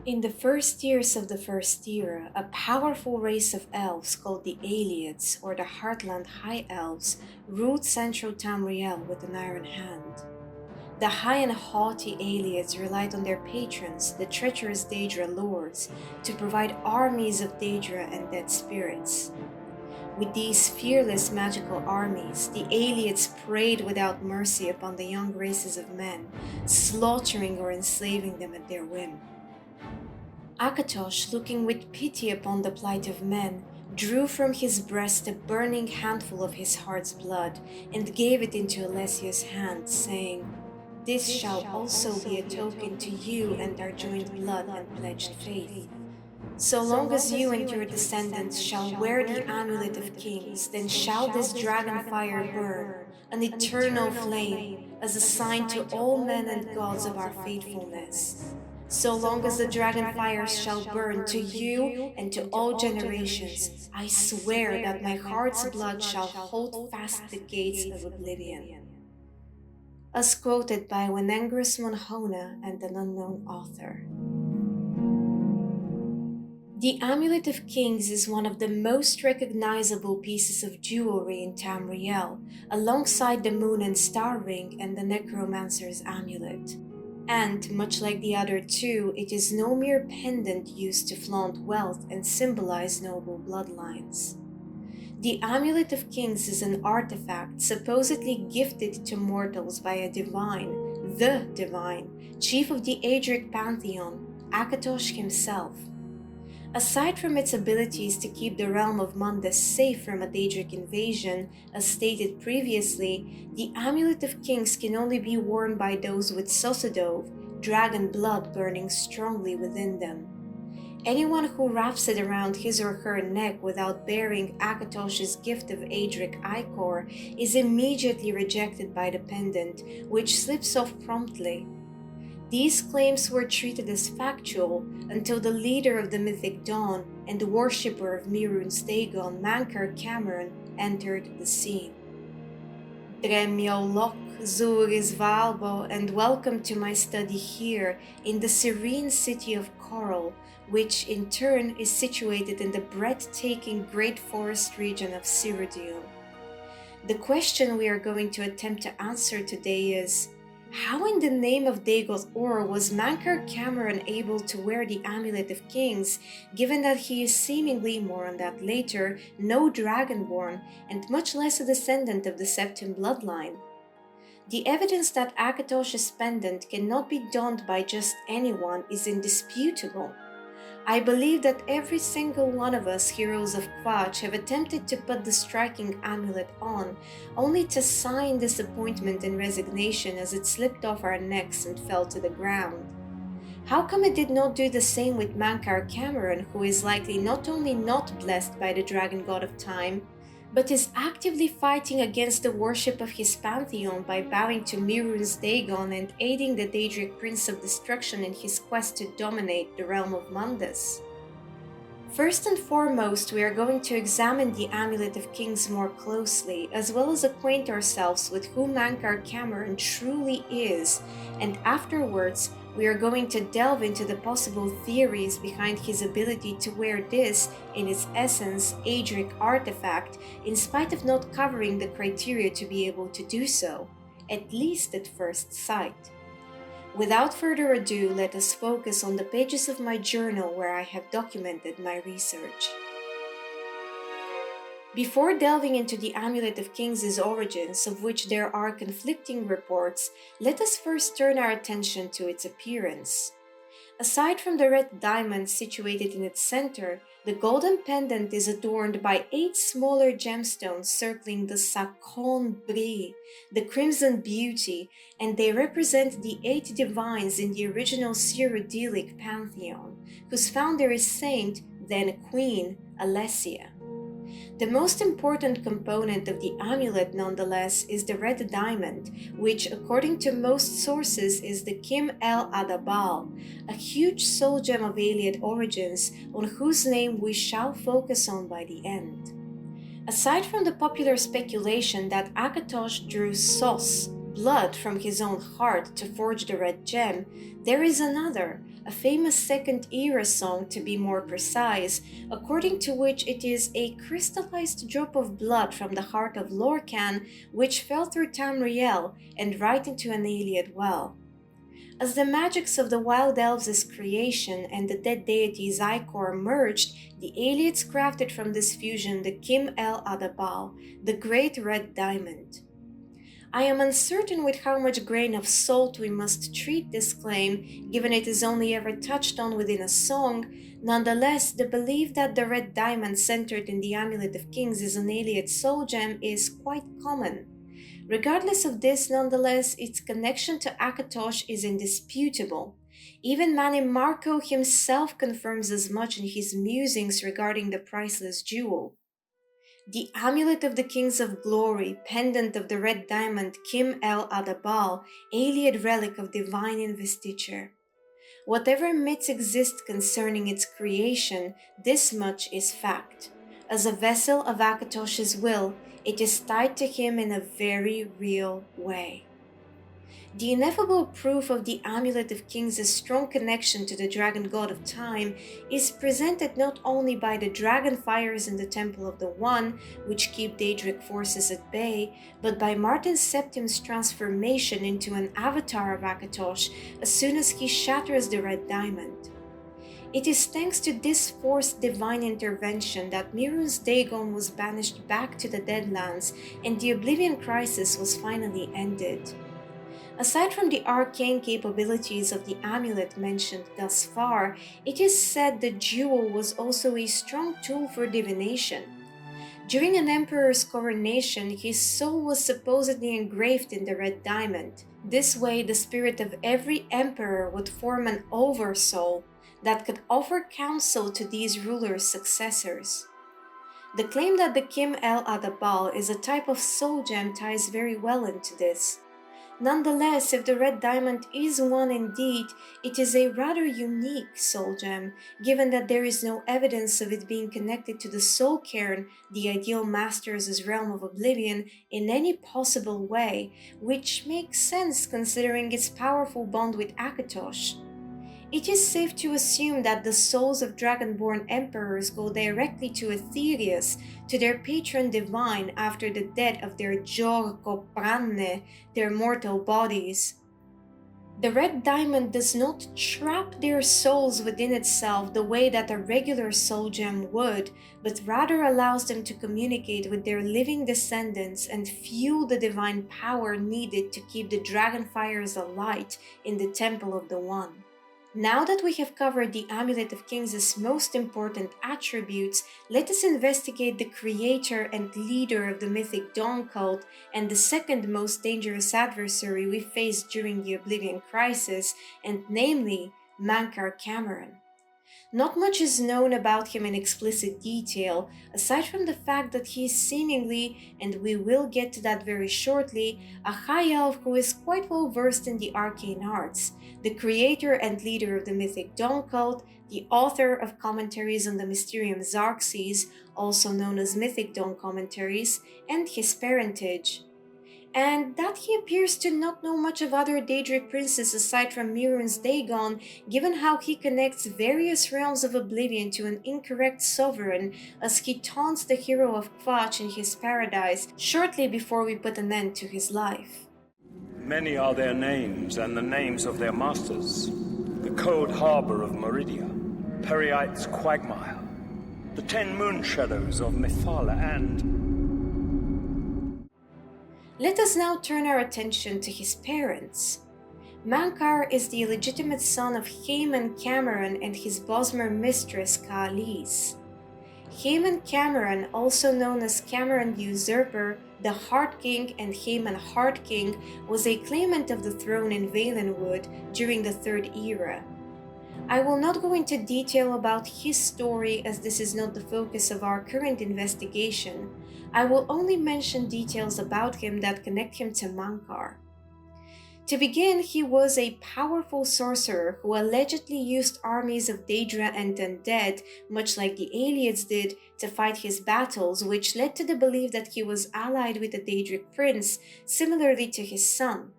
In the first years of the First Era, a powerful race of elves called the Ayleids, or the Heartland High Elves, ruled central Tamriel with an iron hand. The high and haughty Ayleids relied on their patrons, the treacherous Daedra lords, to provide armies of Daedra and dead spirits. With these fearless magical armies, the Ayleids preyed without mercy upon the young races of men, slaughtering or enslaving them at their whim. Akatosh, looking with pity upon the plight of men, drew from his breast a burning handful of his heart's blood and gave it into Alessia's hand, saying, "This shall also be a token to you and our joint blood and pledged faith. So long as you and your descendants shall wear the Amulet of Kings, then shall this dragon fire burn, an eternal flame, as a sign to all men and gods of our faithfulness. So long as the dragon fires shall burn to you and to all generations, I swear that my heart's blood shall hold fast the gates of Oblivion." As quoted by Wenengris Monhona and an unknown author. The Amulet of Kings is one of the most recognizable pieces of jewelry in Tamriel, alongside the Moon and Star Ring and the Necromancer's Amulet. And, much like the other two, it is no mere pendant used to flaunt wealth and symbolize noble bloodlines. The Amulet of Kings is an artifact supposedly gifted to mortals by a divine, the divine, chief of the Aedric pantheon, Akatosh himself. Aside from its abilities to keep the realm of Mundus safe from a Daedric invasion, as stated previously, the Amulet of Kings can only be worn by those with Sosodov, dragon blood burning strongly within them. Anyone who wraps it around his or her neck without bearing Akatosh's gift of Aedric Ichor is immediately rejected by the pendant, which slips off promptly. These claims were treated as factual until the leader of the Mythic Dawn and the worshipper of Mihrunes Dagon, Mankar Camoran, entered the scene. Drem Yol Lok, Zuris Valbo, and welcome to my study here in the serene city of Chorrol, which in turn is situated in the breathtaking Great Forest region of Cyrodiil. The question we are going to attempt to answer today is, how in the name of Dagoth Or was Mankar Camoran able to wear the Amulet of Kings, given that he is seemingly, more on that later, no Dragonborn, and much less a descendant of the Septim bloodline? The evidence that Akatosh's pendant cannot be donned by just anyone is indisputable. I believe that every single one of us heroes of Kvatch have attempted to put the striking amulet on, only to sigh in disappointment and resignation as it slipped off our necks and fell to the ground. How come it did not do the same with Mankar Camoran, who is likely not only not blessed by the dragon god of time, but is actively fighting against the worship of his pantheon by bowing to Mihrunes Dagon and aiding the Daedric Prince of Destruction in his quest to dominate the realm of Mundus? First and foremost, we are going to examine the Amulet of Kings more closely, as well as acquaint ourselves with who Mankar Camoran truly is, and afterwards, we are going to delve into the possible theories behind his ability to wear this, in its essence, Aedric artifact, in spite of not covering the criteria to be able to do so, at least at first sight. Without further ado, let us focus on the pages of my journal where I have documented my research. Before delving into the Amulet of Kings' origins, of which there are conflicting reports, let us first turn our attention to its appearance. Aside from the red diamond situated in its center, the golden pendant is adorned by 8 smaller gemstones circling the Sakon Bri, the Crimson Beauty, and they represent the 8 divines in the original Cyrodiilic pantheon, whose founder is Saint, then Queen, Alessia. The most important component of the amulet, nonetheless, is the red diamond, which, according to most sources, is the Kim El Adabal, a huge soul gem of Ayleid origins, on whose name we shall focus on by the end. Aside from the popular speculation that Akatosh drew Sos, blood, from his own heart to forge the red gem, there is another, a famous Second Era song to be more precise, according to which it is a crystallized drop of blood from the heart of Lorcan which fell through Tamriel and right into an Ayleid well. As the magics of the Wild Elves' creation and the dead deity Zykor merged, the Ayleids crafted from this fusion the Kim El Adabal, the Great Red Diamond. I am uncertain with how much grain of salt we must treat this claim, given it is only ever touched on within a song. Nonetheless, the belief that the red diamond centered in the Amulet of Kings is an Ayleid soul gem is quite common. Regardless of this, nonetheless, its connection to Akatosh is indisputable. Even Manny Marco himself confirms as much in his musings regarding the priceless jewel. The Amulet of the Kings of Glory, pendant of the red diamond Kim El Adabal, Ayleid relic of divine investiture. Whatever myths exist concerning its creation, this much is fact. As a vessel of Akatosh's will, it is tied to him in a very real way. The ineffable proof of the Amulet of Kings' strong connection to the dragon god of time is presented not only by the dragon fires in the Temple of the One, which keep Aedric forces at bay, but by Martin Septim's transformation into an avatar of Akatosh as soon as he shatters the red diamond. It is thanks to this forced divine intervention that Myrun's Dagon was banished back to the Deadlands and the Oblivion crisis was finally ended. Aside from the arcane capabilities of the amulet mentioned thus far, it is said the jewel was also a strong tool for divination. During an emperor's coronation, his soul was supposedly engraved in the red diamond. This way, the spirit of every emperor would form an oversoul that could offer counsel to these rulers' successors. The claim that the Kim El Adabal is a type of soul gem ties very well into this. Nonetheless, if the red diamond is one indeed, it is a rather unique soul gem, given that there is no evidence of it being connected to the soul cairn, the ideal master's realm of oblivion, in any possible way, which makes sense considering its powerful bond with Akatosh. It is safe to assume that the souls of Dragonborn emperors go directly to Aetherius, to their patron divine after the death of their Jor Kopranne, their mortal bodies. The red diamond does not trap their souls within itself the way that a regular soul gem would, but rather allows them to communicate with their living descendants and fuel the divine power needed to keep the dragon fires alight in the Temple of the One. Now that we have covered the Amulet of Kings' most important attributes, let us investigate the creator and leader of the Mythic Dawn cult and the second most dangerous adversary we faced during the Oblivion crisis, and namely, Mankar Camoran. Not much is known about him in explicit detail, aside from the fact that he is seemingly, and we will get to that very shortly, a high elf who is quite well versed in the arcane arts, the creator and leader of the Mythic Dawn cult, the author of commentaries on the Mysterium Xarxes, also known as Mythic Dawn commentaries, and his parentage. And that he appears to not know much of other Daedric princes aside from Myrun's Dagon, given how he connects various realms of oblivion to an incorrect sovereign as he taunts the hero of Kvatch in his paradise shortly before we put an end to his life. Many are their names and the names of their masters. The cold harbor of Meridia, Periite's quagmire, the 10 moon shadows of Mythala, and... Let us now turn our attention to his parents. Mankar is the illegitimate son of Mankar Camoran and his Bosmer mistress Qalis. Mankar Camoran, also known as Camoran the Usurper, the Heart King, and Haemon Heart King, was a claimant of the throne in Valenwood during the Third Era. I will not go into detail about his story as this is not the focus of our current investigation. I will only mention details about him that connect him to Mankar. To begin, he was a powerful sorcerer who allegedly used armies of Daedra and undead, much like the Ayleids did, to fight his battles, which led to the belief that he was allied with a Daedric prince, similarly to his son.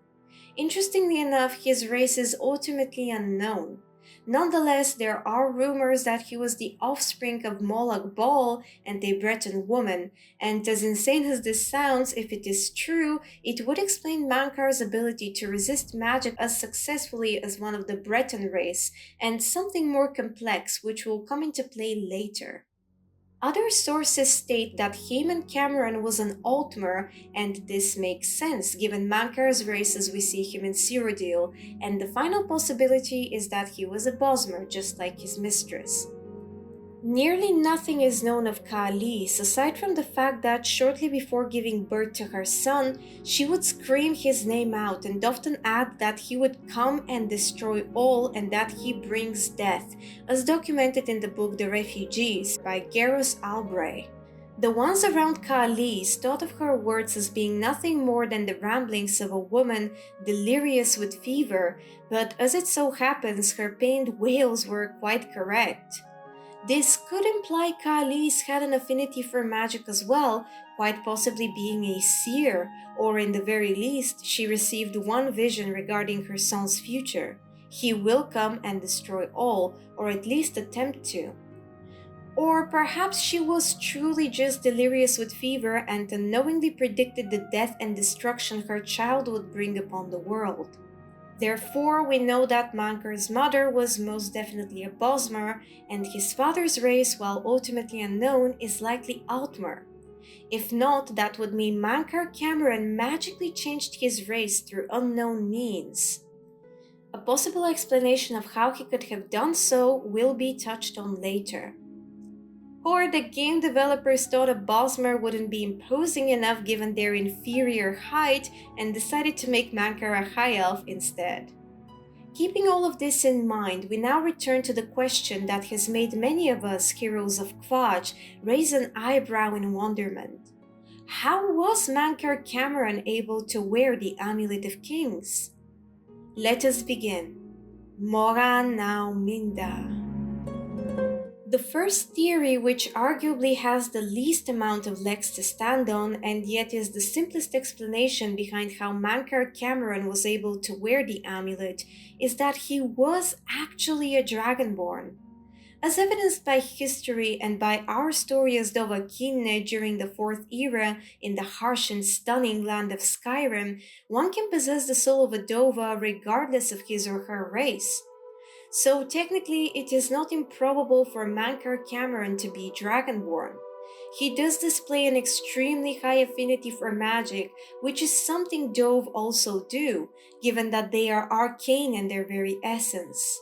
Interestingly enough, his race is ultimately unknown. Nonetheless, there are rumors that he was the offspring of Molag Bal and a Breton woman, and as insane as this sounds, if it is true, it would explain Mankar's ability to resist magic as successfully as one of the Breton race, and something more complex which will come into play later. Other sources state that Heman Camoran was an Altmer, and this makes sense given Mankar's race as we see him in Cyrodiil, and the final possibility is that he was a Bosmer just like his mistress. Nearly nothing is known of qalos aside from the fact that shortly before giving birth to her son, she would scream his name out and often add that he would come and destroy all and that he brings death, as documented in the book The Refugees by Garros Albray. The ones around qalos thought of her words as being nothing more than the ramblings of a woman delirious with fever, but as it so happens, her pained wails were quite correct. This could imply qalos had an affinity for magic as well, quite possibly being a seer, or in the very least, she received one vision regarding her son's future. He will come and destroy all, or at least attempt to. Or perhaps she was truly just delirious with fever and unknowingly predicted the death and destruction her child would bring upon the world. Therefore, we know that Mankar's mother was most definitely a Bosmer, and his father's race, while ultimately unknown, is likely Altmer. If not, that would mean Mankar Camoran magically changed his race through unknown means. A possible explanation of how he could have done so will be touched on later. Or the game developers thought a Bosmer wouldn't be imposing enough given their inferior height and decided to make Mankar a high elf instead. Keeping all of this in mind, we now return to the question that has made many of us heroes of Kvatch raise an eyebrow in wonderment. How was Mankar Camoran able to wear the Amulet of Kings? Let us begin. Moran now Minda. The first theory, which arguably has the least amount of legs to stand on and yet is the simplest explanation behind how Mankar Camoran was able to wear the amulet, is that he was actually a Dragonborn. As evidenced by history and by our story as Dovahkiin during the Fourth Era in the harsh and stunning land of Skyrim, one can possess the soul of a Dova regardless of his or her race. So technically, it is not improbable for Mankar Camoran to be Dragonborn. He does display an extremely high affinity for magic, which is something Dove also do, given that they are arcane in their very essence.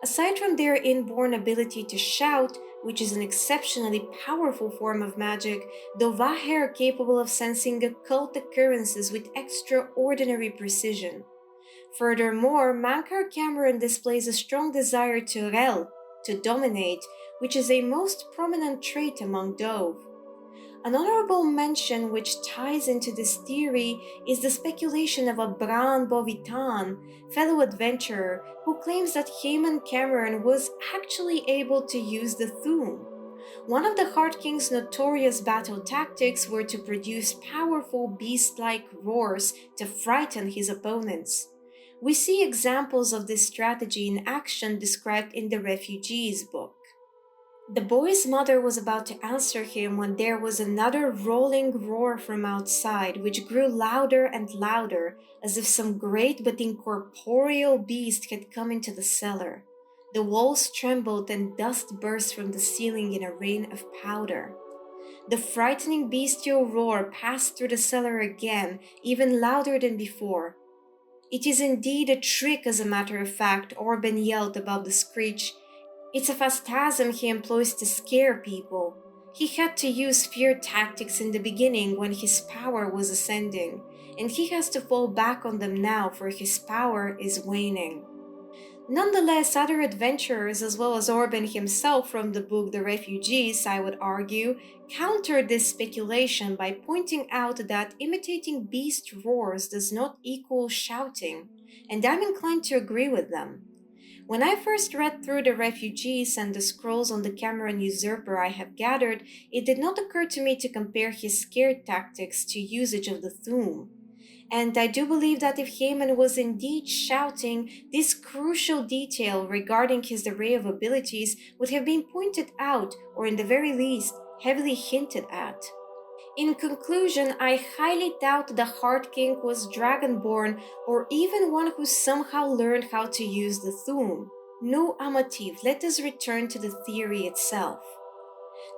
Aside from their inborn ability to shout, which is an exceptionally powerful form of magic, Dovahe are capable of sensing occult occurrences with extraordinary precision. Furthermore, Mankar Camoran displays a strong desire to rel, to dominate, which is a most prominent trait among Dove. An honorable mention which ties into this theory is the speculation of a braan bovitaan, fellow adventurer, who claims that Heman Camoran was actually able to use the Thu'um. One of the Heart King's notorious battle tactics were to produce powerful beast-like roars to frighten his opponents. We see examples of this strategy in action described in the Refugees book. The boy's mother was about to answer him when there was another rolling roar from outside, which grew louder and louder, as if some great but incorporeal beast had come into the cellar. The walls trembled and dust burst from the ceiling in a rain of powder. The frightening bestial roar passed through the cellar again, even louder than before. "It is indeed a trick, as a matter of fact," Orban yelled above the screech. "It's a phantasm he employs to scare people. He had to use fear tactics in the beginning when his power was ascending, and he has to fall back on them now for his power is waning." Nonetheless, other adventurers, as well as Orban himself from the book The Refugees, I would argue, countered this speculation by pointing out that imitating beast roars does not equal shouting, and I'm inclined to agree with them. When I first read through The Refugees and the scrolls on the Camoran usurper I have gathered, it did not occur to me to compare his scare tactics to usage of the Thu'um. And I do believe that if Haemon was indeed shouting, this crucial detail regarding his array of abilities would have been pointed out, or in the very least, heavily hinted at. In conclusion, I highly doubt the Heart King was Dragonborn or even one who somehow learned how to use the Thu'um. No Amativ, let us return to the theory itself.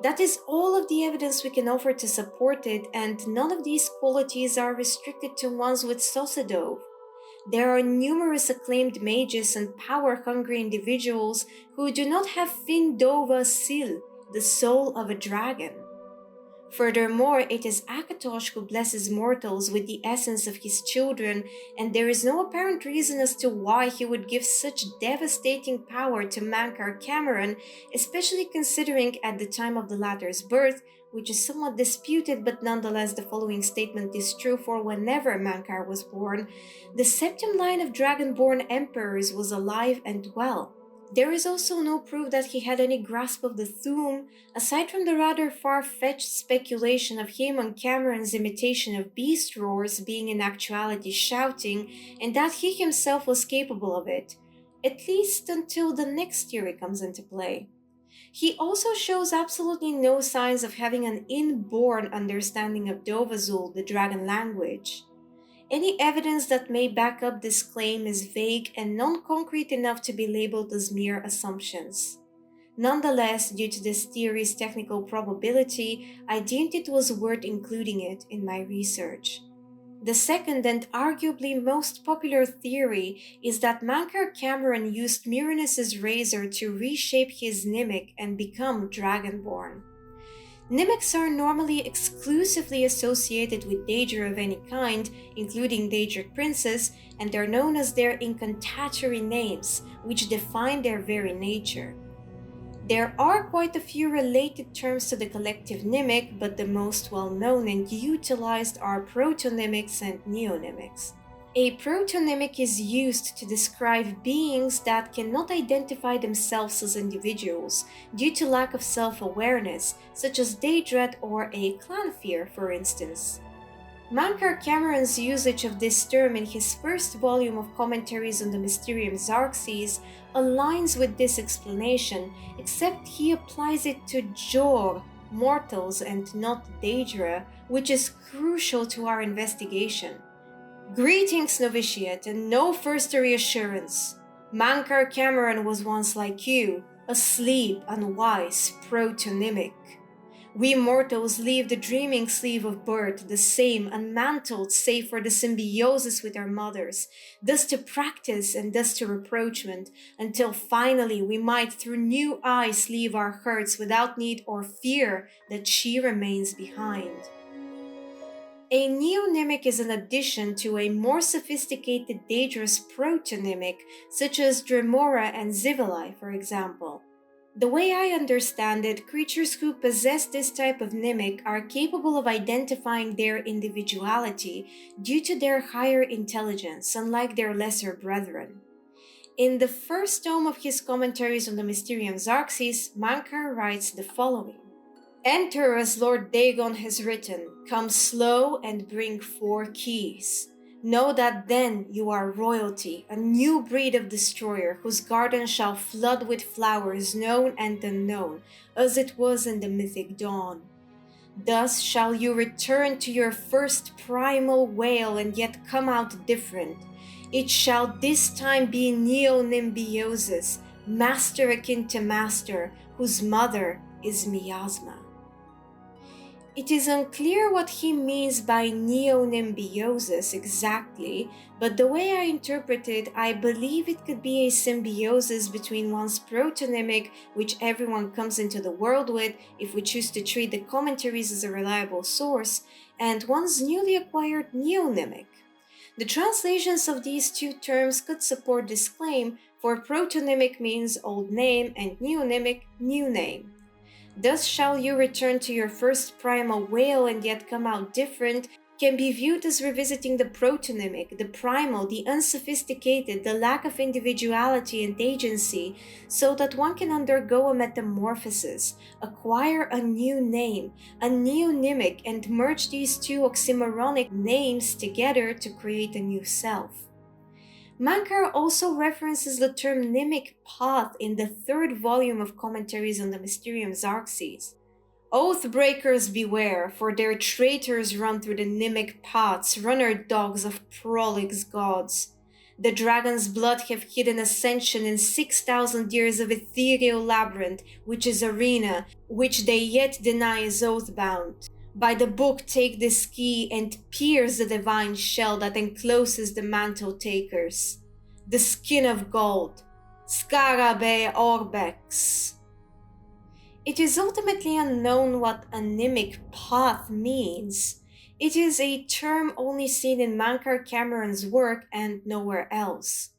That is all of the evidence we can offer to support it, and none of these qualities are restricted to ones with Sosedov. There are numerous acclaimed mages and power-hungry individuals who do not have Fin Dova Sil, the soul of a dragon. Furthermore, it is Akatosh who blesses mortals with the essence of his children, and there is no apparent reason as to why he would give such devastating power to Mankar Camoran, especially considering at the time of the latter's birth, which is somewhat disputed, but nonetheless the following statement is true for whenever Mankar was born, the septim line of Dragonborn emperors was alive and well. There is also no proof that he had any grasp of the Thu'um, aside from the rather far-fetched speculation of Haemon Camoran's imitation of beast roars being in actuality shouting, and that he himself was capable of it, at least until the next theory comes into play. He also shows absolutely no signs of having an inborn understanding of Dovazul, the dragon language. Any evidence that may back up this claim is vague and non-concrete enough to be labeled as mere assumptions. Nonetheless, due to this theory's technical probability, I deemed it was worth including it in my research. The second and arguably most popular theory is that Mankar Camoran used Myrnus's razor to reshape his nymic and become Dragonborn. Nymics are normally exclusively associated with Daedra of any kind, including Daedric Princess, and are known as their incantatory names, which define their very nature. There are quite a few related terms to the collective Nymic, but the most well-known and utilized are protonymics and neonymics. A protonymic is used to describe beings that cannot identify themselves as individuals due to lack of self-awareness, such as Daedra or a clan fear, for instance. Mankar Camoran's usage of this term in his first volume of commentaries on the Mysterium Xarxes aligns with this explanation, except he applies it to Jor, mortals, and not Daedra, which is crucial to our investigation. Greetings, novitiate, and no first reassurance. Mankar Camoran was once like you, asleep, unwise, protonymic. We mortals leave the dreaming sleep of birth the same, unmantled, save for the symbiosis with our mothers, thus to practice and thus to reproachment, until finally we might through new eyes leave our hurts without need or fear that she remains behind. A neonymic is an addition to a more sophisticated Daedra's protonymic, such as Dremora and Zivali, for example. The way I understand it, creatures who possess this type of nymic are capable of identifying their individuality due to their higher intelligence, unlike their lesser brethren. In the first tome of his commentaries on the Mysterium Xarxes, Mankar writes the following. Enter as Lord Dagon has written, come slow and bring 4 keys. Know that then you are royalty, a new breed of destroyer whose garden shall flood with flowers known and unknown, as it was in the Mythic Dawn. Thus shall you return to your first primal wail and yet come out different. It shall this time be Neonymbiosis, master akin to master, whose mother is Miasma. It is unclear what he means by neonymbiosis exactly, but the way I interpret it, I believe it could be a symbiosis between one's protonymic, which everyone comes into the world with if we choose to treat the commentaries as a reliable source, and one's newly acquired neonymic. The translations of these two terms could support this claim, for protonymic means old name and neonymic, new name. Thus shall you return to your first primal wail and yet come out different can be viewed as revisiting the protonymic, the primal, the unsophisticated, the lack of individuality and agency, so that one can undergo a metamorphosis, acquire a new name, a new nymic, and merge these two oxymoronic names together to create a new self. Mankar also references the term nymic path in the 3rd volume of Commentaries on the Mysterium Xarxes. Oathbreakers beware, for their traitors run through the nymic paths, runner dogs of prolix gods. The dragon's blood have hidden ascension in 6,000 years of ethereal labyrinth, which is arena, which they yet deny is oathbound. By the book take this key and pierce the divine shell that encloses the mantle takers. The skin of gold, Scarabae Orbex. It is ultimately unknown what a nymic path means. It is a term only seen in Mankar Camoran's work and nowhere else.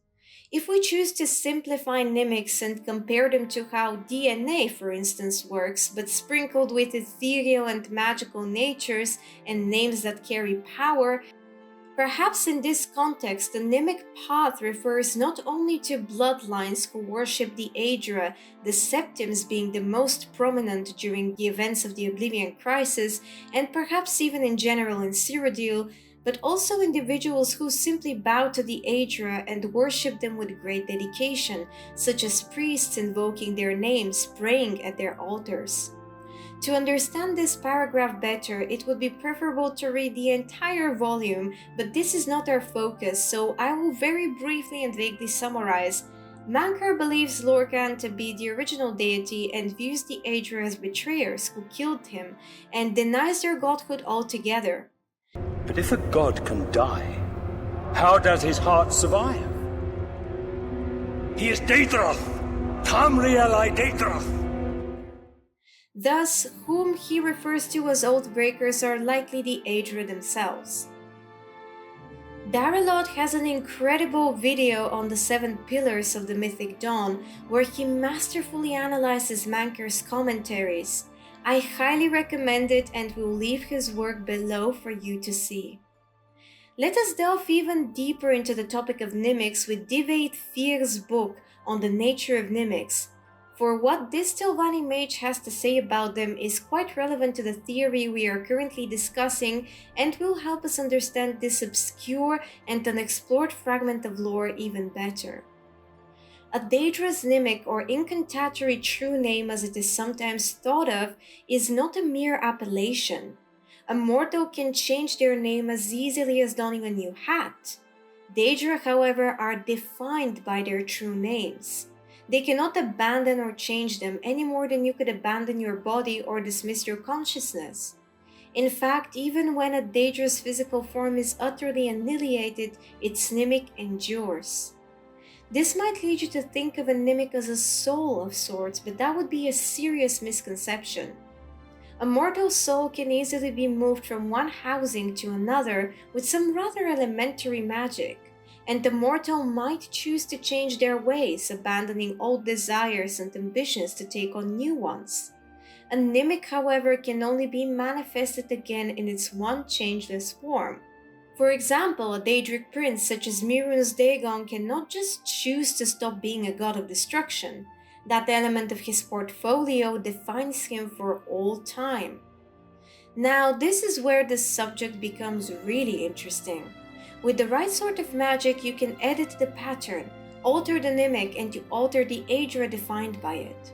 If we choose to simplify nymics and compare them to how DNA, for instance, works, but sprinkled with ethereal and magical natures and names that carry power, perhaps in this context the nymic path refers not only to bloodlines who worship the Aedra, the Septims being the most prominent during the events of the Oblivion crisis, and perhaps even in general in Cyrodiil, but also individuals who simply bow to the Aedra and worship them with great dedication, such as priests invoking their names, praying at their altars. To understand this paragraph better, it would be preferable to read the entire volume, but this is not our focus, so I will very briefly and vaguely summarize. Mankar believes Lorcan to be the original deity and views the Aedra as betrayers who killed him, and denies their godhood altogether. But if a god can die, how does his heart survive? He is Daedroth! Tamriel I Daedroth! Thus, whom he refers to as Oathbreakers are likely the Aedra themselves. Darelot has an incredible video on the 7 pillars of the Mythic Dawn, where he masterfully analyzes Mankar's commentaries. I highly recommend it and will leave his work below for you to see. Let us delve even deeper into the topic of nymics with Divate Fear's book on the nature of nymics, for what this Tilvani mage has to say about them is quite relevant to the theory we are currently discussing and will help us understand this obscure and unexplored fragment of lore even better. A Daedra's nymic, or incantatory true name as it is sometimes thought of, is not a mere appellation. A mortal can change their name as easily as donning a new hat. Daedra, however, are defined by their true names. They cannot abandon or change them any more than you could abandon your body or dismiss your consciousness. In fact, even when a Daedra's physical form is utterly annihilated, its nymic endures. This might lead you to think of a nymic as a soul of sorts, but that would be a serious misconception. A mortal soul can easily be moved from one housing to another with some rather elementary magic, and the mortal might choose to change their ways, abandoning old desires and ambitions to take on new ones. A nymic, however, can only be manifested again in its one changeless form. For example, a Daedric prince such as Myrun's Dagon cannot just choose to stop being a god of destruction. That element of his portfolio defines him for all time. Now, this is where the subject becomes really interesting. With the right sort of magic, you can edit the pattern, alter the nymic, and you alter the Aedra defined by it.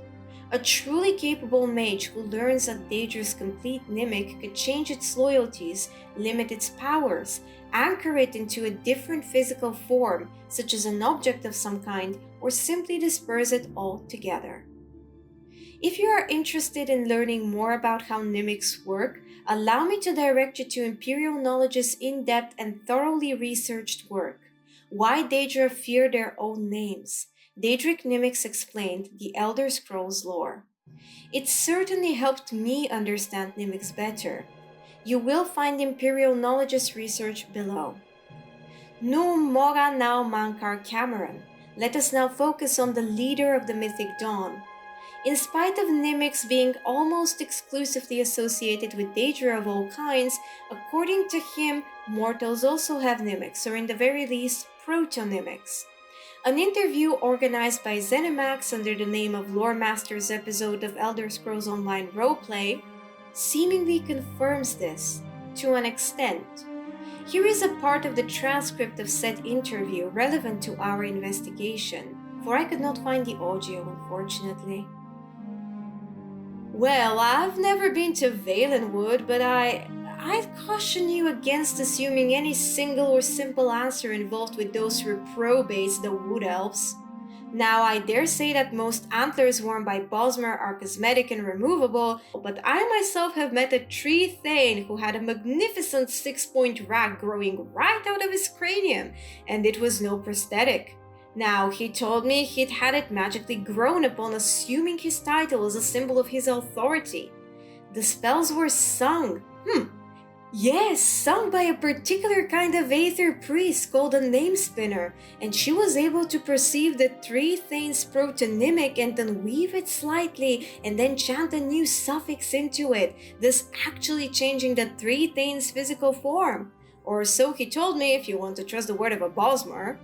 A truly capable mage who learns a Daedra's complete nymic could change its loyalties, limit its powers, anchor it into a different physical form, such as an object of some kind, or simply disperse it altogether. If you are interested in learning more about how nymics work, allow me to direct you to Imperial Knowledge's in-depth and thoroughly researched work, Why Daedra Fear Their Own Names, Daedric Nymics Explained, the Elder Scrolls Lore. It certainly helped me understand nymics better. You will find Imperial Knowledge's research below. Num mora now Mankar Camoran. Let us now focus on the leader of the Mythic Dawn. In spite of nymics being almost exclusively associated with daedra of all kinds, according to him, mortals also have nymics, or in the very least, proto-nymics. An interview organized by ZeniMax under the name of Lore Master's episode of Elder Scrolls Online Roleplay seemingly confirms this, to an extent. Here is a part of the transcript of said interview relevant to our investigation, for I could not find the audio, unfortunately. Well, I've never been to Valenwood, but I'd caution you against assuming any single or simple answer involved with those reprobates, the Wood Elves. Now, I dare say that most antlers worn by Bosmer are cosmetic and removable, but I myself have met a tree thane who had a magnificent 6-point rag growing right out of his cranium, and it was no prosthetic. Now, he told me he'd had it magically grown upon assuming his title as a symbol of his authority. The spells were sung. Yes, sung by a particular kind of aether priest called a name spinner, and she was able to perceive the tree thane's protonymic and then weave it slightly and then chant a new suffix into it, thus actually changing the tree thane's physical form. Or so he told me, if you want to trust the word of a Bosmer.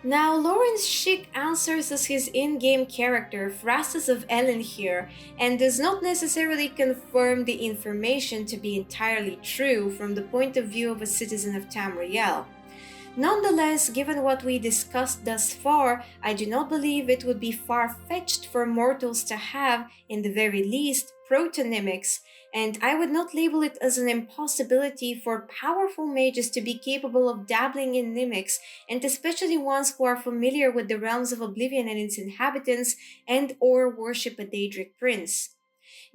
Now, Lawrence Schick answers as his in-game character, Phrastus of Ellen here, and does not necessarily confirm the information to be entirely true from the point of view of a citizen of Tamriel. Nonetheless, given what we discussed thus far, I do not believe it would be far-fetched for mortals to have, in the very least, protonymics, and I would not label it as an impossibility for powerful mages to be capable of dabbling in nymics, and especially ones who are familiar with the realms of Oblivion and its inhabitants and/or worship a Daedric prince.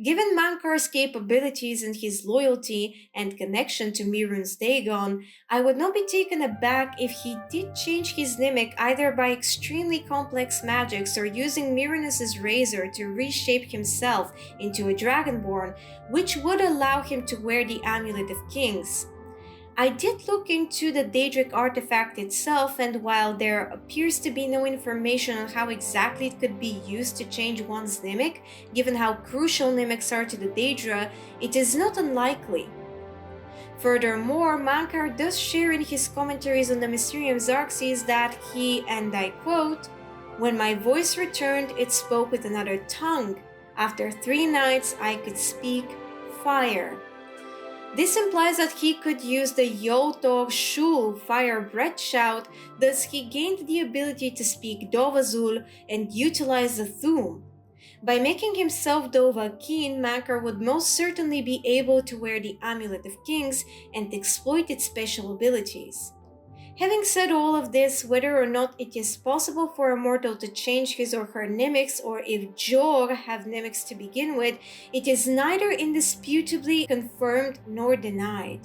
Given Mankar's capabilities and his loyalty and connection to Mirun's Dagon, I would not be taken aback if he did change his nymic either by extremely complex magics or using Mirunus's razor to reshape himself into a Dragonborn, which would allow him to wear the Amulet of Kings. I did look into the Daedric artifact itself, and while there appears to be no information on how exactly it could be used to change one's nymic, given how crucial nymics are to the Daedra, it is not unlikely. Furthermore, Mankar does share in his commentaries on the Mysterium Xarxes that he, and I quote, "When my voice returned, it spoke with another tongue. After 3 nights, I could speak fire." This implies that he could use the Yoltog Shul fire breath shout, thus he gained the ability to speak Dovazul and utilize the Thum. By making himself Dovahkiin, Mankar would most certainly be able to wear the Amulet of Kings and exploit its special abilities. Having said all of this, whether or not it is possible for a mortal to change his or her nymics, or if Jor have nymics to begin with, it is neither indisputably confirmed nor denied.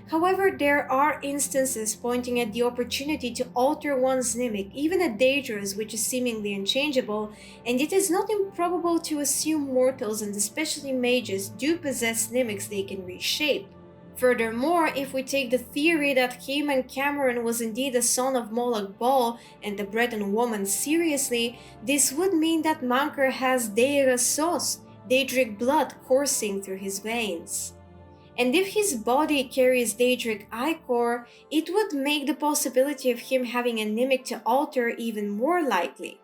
However, there are instances pointing at the opportunity to alter one's nymic, even a Daedra's, which is seemingly unchangeable, and it is not improbable to assume mortals, and especially mages, do possess nymics they can reshape. Furthermore, if we take the theory that Mankar Camoran was indeed a son of Moloch Baal and a Breton woman seriously, this would mean that Mankar has Daedra Sos, Daedric blood coursing through his veins. And if his body carries Daedric ichor, it would make the possibility of him having a nymic to alter even more likely.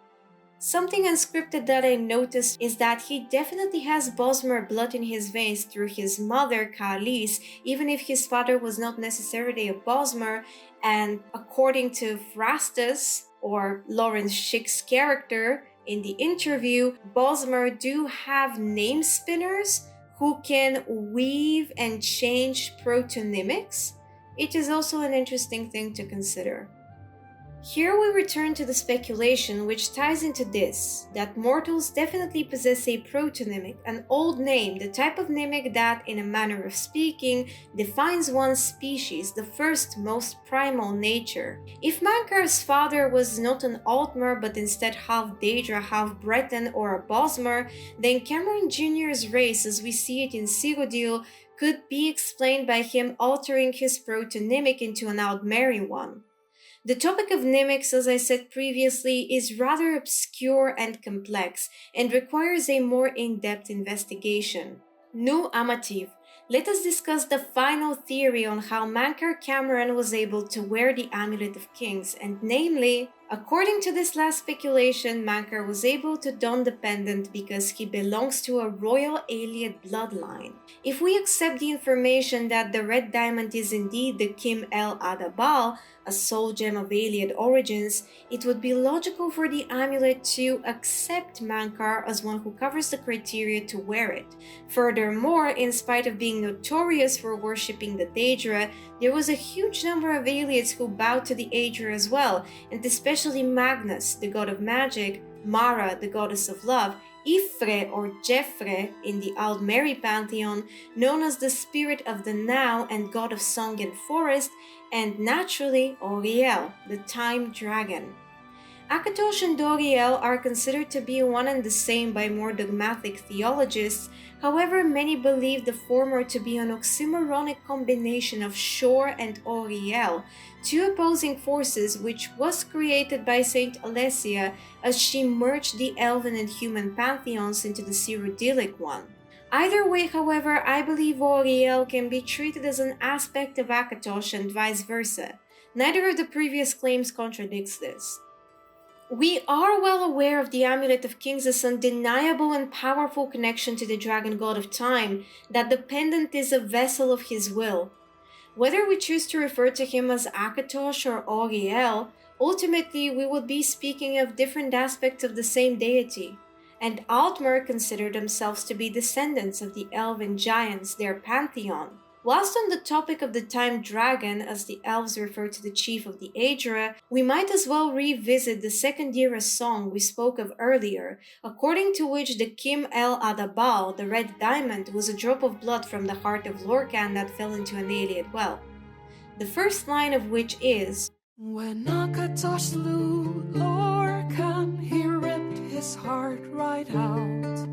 Something unscripted that I noticed is that he definitely has Bosmer blood in his veins through his mother, Qalos, even if his father was not necessarily a Bosmer, and according to Phrastus, or Lawrence Schick's character in the interview, Bosmer do have name spinners who can weave and change protonymics. It is also an interesting thing to consider. Here we return to the speculation which ties into this, that mortals definitely possess a protonymic, an old name, the type of nymic that, in a manner of speaking, defines one's species, the first most primal nature. If Mankar's father was not an Altmer but instead half Daedra, half Breton or a Bosmer, then Camoran Jr.'s race as we see it in Cyrodiil could be explained by him altering his protonymic into an Aldmeri one. The topic of nymics, as I said previously, is rather obscure and complex and requires a more in-depth investigation. Nu Amativ, let us discuss the final theory on how Mankar Camoran was able to wear the Amulet of Kings, and namely, according to this last speculation, Mankar was able to don the pendant because he belongs to a royal Ayleid bloodline. If we accept the information that the red diamond is indeed the Kim El Adabal, a soul gem of Ayleid origins, it would be logical for the amulet to accept Mankar as one who covers the criteria to wear it. Furthermore, in spite of being notorious for worshipping the Daedra, there was a huge number of Ayleids who bowed to the Aedra as well, and especially Magnus, the god of magic, Mara, the goddess of love, Ifre or Jeffre in the Aldmeri pantheon, known as the spirit of the now and god of song and forest, and naturally Auriel, the time dragon. Akatosh and Auriel are considered to be one and the same by more dogmatic theologists. However, many believe the former to be an oxymoronic combination of Shor and Auriel, two opposing forces which was created by Saint Alessia as she merged the elven and human pantheons into the Cyrodiilic one. Either way, however, I believe Auriel can be treated as an aspect of Akatosh and vice versa. Neither of the previous claims contradicts this. We are well aware of the Amulet of Kings' undeniable and powerful connection to the dragon god of time, that the pendant is a vessel of his will. Whether we choose to refer to him as Akatosh or Auriel, ultimately we would be speaking of different aspects of the same deity. And Altmer consider themselves to be descendants of the elven giants, their pantheon. Whilst on the topic of the time dragon, as the elves refer to the chief of the Aedra, we might as well revisit the second era song we spoke of earlier, according to which the Kim El Adabal, the red diamond, was a drop of blood from the heart of Lorcan that fell into an Ayleid well. The first line of which is, When Akatosh slew Lorcan, he ripped his heart right out.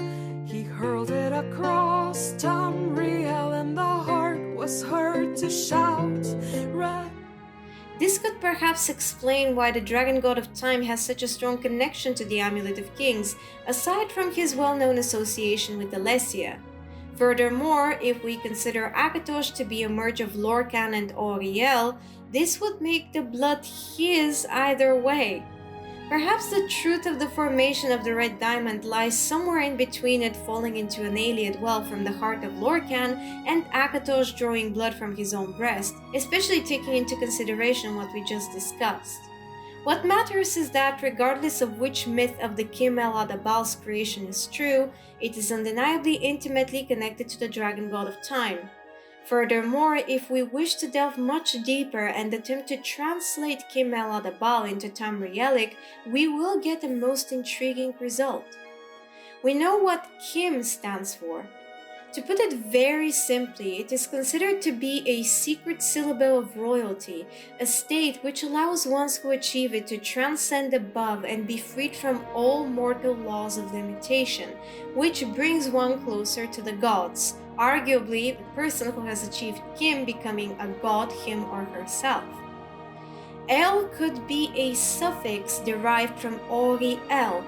He hurled it across Tamriel, and the heart was heard to shout. This could perhaps explain why the dragon god of time has such a strong connection to the Amulet of Kings, aside from his well-known association with Alessia. Furthermore, if we consider Akatosh to be a merge of Lorcan and Auriel, this would make the blood his either way. Perhaps the truth of the formation of the red diamond lies somewhere in between it falling into an Ayleid well from the heart of Lorcan and Akatosh drawing blood from his own breast, especially taking into consideration what we just discussed. What matters is that regardless of which myth of the Kim El Adabal's creation is true, it is undeniably intimately connected to the dragon god of time. Furthermore, if we wish to delve much deeper and attempt to translate Kim El Adabal into Tamrielic, we will get a most intriguing result. We know what Kim stands for. To put it very simply, it is considered to be a secret syllable of royalty, a state which allows ones who achieve it to transcend above and be freed from all mortal laws of limitation, which brings one closer to the gods, arguably the person who has achieved Kim becoming a god him or herself. El could be a suffix derived from Auriel.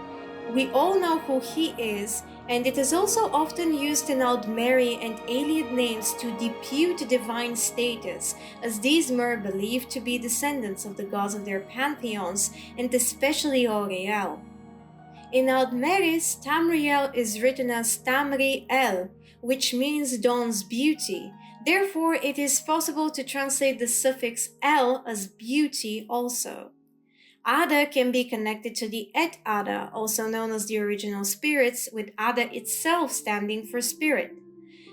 We all know who he is, and it is also often used in Aldmeri and Ayleid names to depute divine status, as these were believed to be descendants of the gods of their pantheons, and especially Auriel. In Aldmeris, Tamriel is written as Tamri-El, which means dawn's beauty. Therefore, it is possible to translate the suffix El as beauty also. Ada can be connected to the Et Ada, also known as the original spirits, with Ada itself standing for spirit.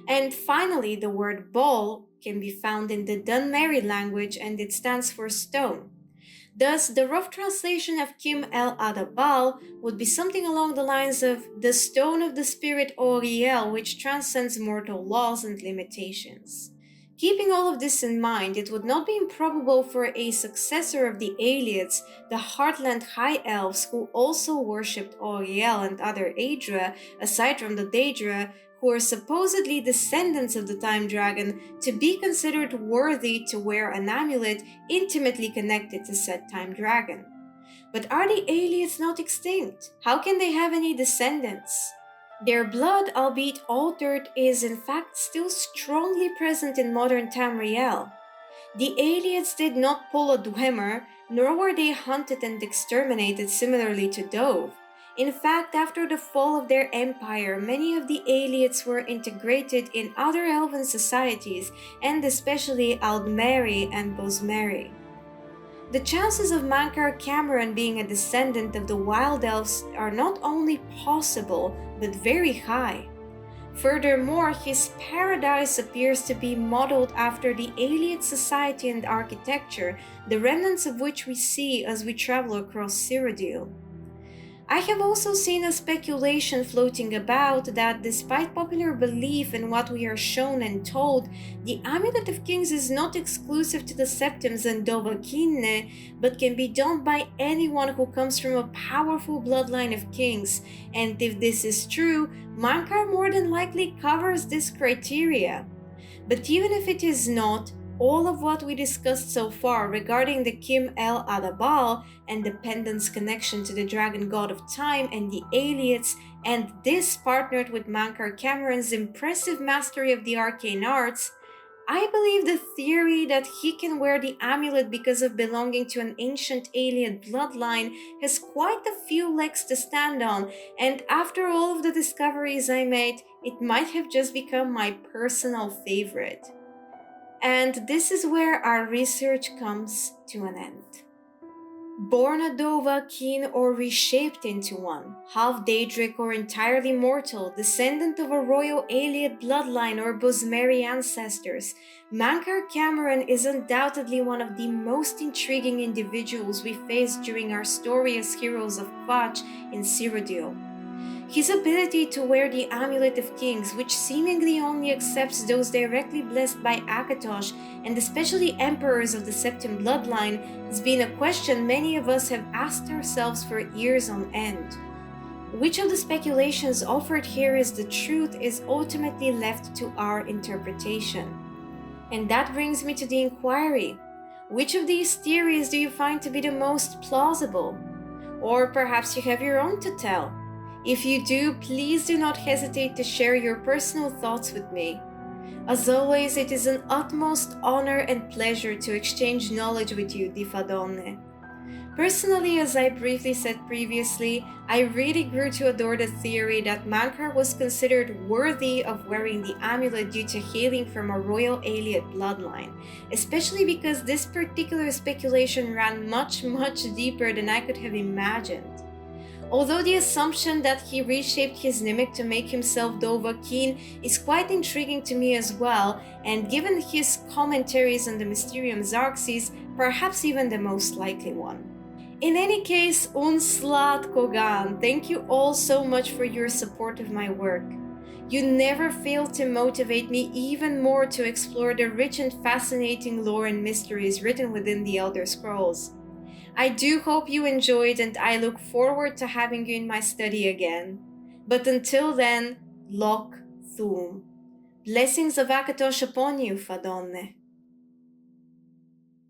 And finally, the word bol can be found in the Dunmeri language, and it stands for stone. Thus, the rough translation of Kim El Adabal would be something along the lines of the stone of the spirit Auriel, which transcends mortal laws and limitations. Keeping all of this in mind, it would not be improbable for a successor of the Ayleids, the Heartland High Elves, who also worshipped Auriel and other Aedra, aside from the Daedra, who are supposedly descendants of the Time Dragon, to be considered worthy to wear an amulet intimately connected to said Time Dragon. But are the Ayleids not extinct? How can they have any descendants? Their blood, albeit altered, is in fact still strongly present in modern Tamriel. The Ayleids did not pull a Dwemer, nor were they hunted and exterminated similarly to Dove. In fact, after the fall of their empire, many of the Ayleids were integrated in other elven societies, and especially Aldmeri and Bosmeri. The chances of Mankar Camoran being a descendant of the Wild Elves are not only possible, but very high. Furthermore, his paradise appears to be modeled after the Ayleid society and architecture, the remnants of which we see as we travel across Cyrodiil. I have also seen a speculation floating about that despite popular belief in what we are shown and told, the Amulet of Kings is not exclusive to the Septims and Dovahkiin, but can be done by anyone who comes from a powerful bloodline of kings, and if this is true, Mankar more than likely covers this criteria. But even if it is not, all of what we discussed so far regarding the Kim El Adabal and the pendant's connection to the dragon god of time and the Ayleids, and this partnered with Mankar Camoran's impressive mastery of the arcane arts, I believe the theory that he can wear the amulet because of belonging to an ancient Ayleid bloodline has quite a few legs to stand on, and after all of the discoveries I made, it might have just become my personal favorite. And this is where our research comes to an end. Born a Dovahkiin or reshaped into one, half Daedric or entirely mortal, descendant of a royal Ayleid bloodline or Bosmeri ancestors, Mankar Camoran is undoubtedly one of the most intriguing individuals we faced during our story as heroes of Kvatch in Cyrodiil. His ability to wear the Amulet of Kings, which seemingly only accepts those directly blessed by Akatosh and especially emperors of the Septim bloodline, has been a question many of us have asked ourselves for years on end. Which of the speculations offered here is the truth is ultimately left to our interpretation. And that brings me to the inquiry. Which of these theories do you find to be the most plausible? Or perhaps you have your own to tell? If you do, please do not hesitate to share your personal thoughts with me. As always, it is an utmost honor and pleasure to exchange knowledge with you, Difadonne. Personally, as I briefly said previously, I really grew to adore the theory that Mankar was considered worthy of wearing the amulet due to hailing from a royal Ayleid bloodline, especially because this particular speculation ran much deeper than I could have imagined. Although the assumption that he reshaped his nymic to make himself Dovahkiin is quite intriguing to me as well, and given his commentaries on the Mysterium Xarxes, perhaps even the most likely one. In any case, Unslaad kogaan, thank you all so much for your support of my work. You never fail to motivate me even more to explore the rich and fascinating lore and mysteries written within the Elder Scrolls. I do hope you enjoyed, and I look forward to having you in my study again. But until then, Lok Thum. Blessings of Akatosh upon you, Fadonne.